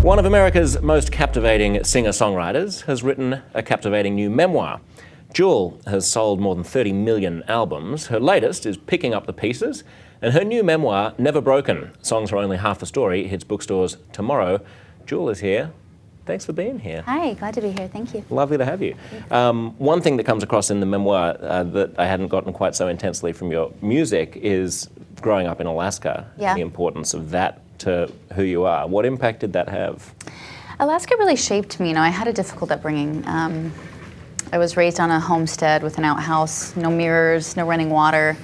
One of America's most captivating singer-songwriters has written a captivating new memoir. Jewel has sold more than 30 million albums. Her latest is Picking Up the Pieces, and her new memoir, Never Broken, Songs Are Only Half the Story, hits bookstores tomorrow. Jewel is here. Thanks for being here. Hi, glad to be here. Thank you. Lovely to have you. One thing that comes across in the memoir that I hadn't gotten quite so intensely from your music is growing up in Alaska, and the importance of that to who you are. What impact did that have? Alaska really shaped me. You know, I had a difficult upbringing. I was raised on a homestead with an outhouse, no mirrors, no running water.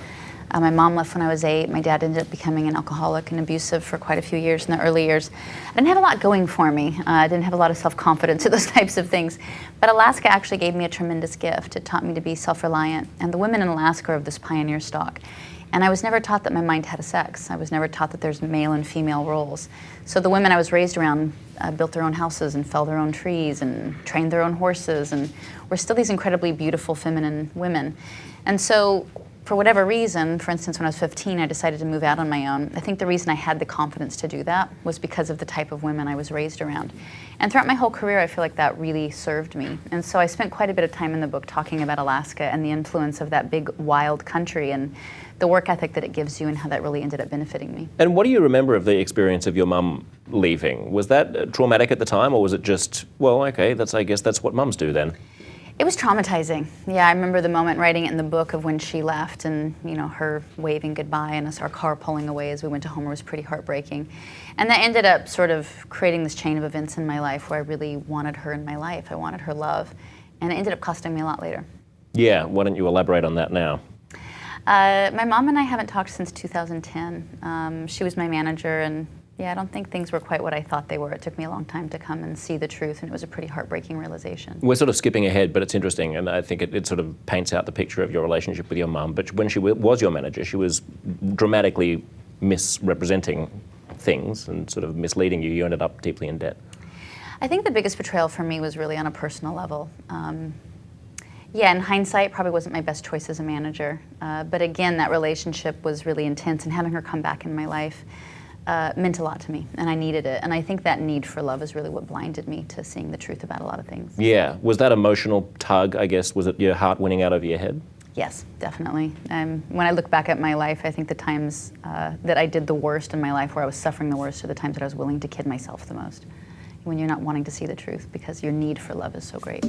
My mom left when I was 8. My dad ended up becoming an alcoholic and abusive for quite a few years in the early years. I didn't have a lot going for me. I didn't have a lot of self-confidence or those types of things. But Alaska actually gave me a tremendous gift. It taught me to be self-reliant. And the women in Alaska are of this pioneer stock. And I was never taught that my mind had a sex. I was never taught that there's male and female roles. So the women I was raised around built their own houses and felled their own trees and trained their own horses and were still these incredibly beautiful feminine women. And so for whatever reason, for instance, when I was 15, I decided to move out on my own. I think the reason I had the confidence to do that was because of the type of women I was raised around. And throughout my whole career, I feel like that really served me. And so I spent quite a bit of time in the book talking about Alaska and the influence of that big, wild country and the work ethic that it gives you and how that really ended up benefiting me. And what do you remember of the experience of your mum leaving? Was that traumatic at the time, or was it just, well, okay, I guess that's what mums do then? It was traumatizing. Yeah, I remember the moment writing it in the book of when she left and, you know, her waving goodbye and our car pulling away as we went to Homer was pretty heartbreaking. And that ended up sort of creating this chain of events in my life where I really wanted her in my life. I wanted her love. And it ended up costing me a lot later. Yeah, why don't you elaborate on that now? My mom and I haven't talked since 2010. She was my manager, and yeah, I don't think things were quite what I thought they were. It took me a long time to come and see the truth, and it was a pretty heartbreaking realization. We're sort of skipping ahead, but it's interesting, and I think it sort of paints out the picture of your relationship with your mum. But when she was your manager, she was dramatically misrepresenting things and sort of misleading you. You ended up deeply in debt. I think the biggest betrayal for me was really on a personal level. Yeah, in hindsight, probably wasn't my best choice as a manager. But again, that relationship was really intense, and having her come back in my life meant a lot to me, and I needed it. And I think that need for love is really what blinded me to seeing the truth about a lot of things. Yeah. Was that emotional tug, I guess, was it your heart winning out over your head? Yes, definitely. When I look back at my life, I think the times that I did the worst in my life, where I was suffering the worst, are the times that I was willing to kid myself the most. When you're not wanting to see the truth because your need for love is so great.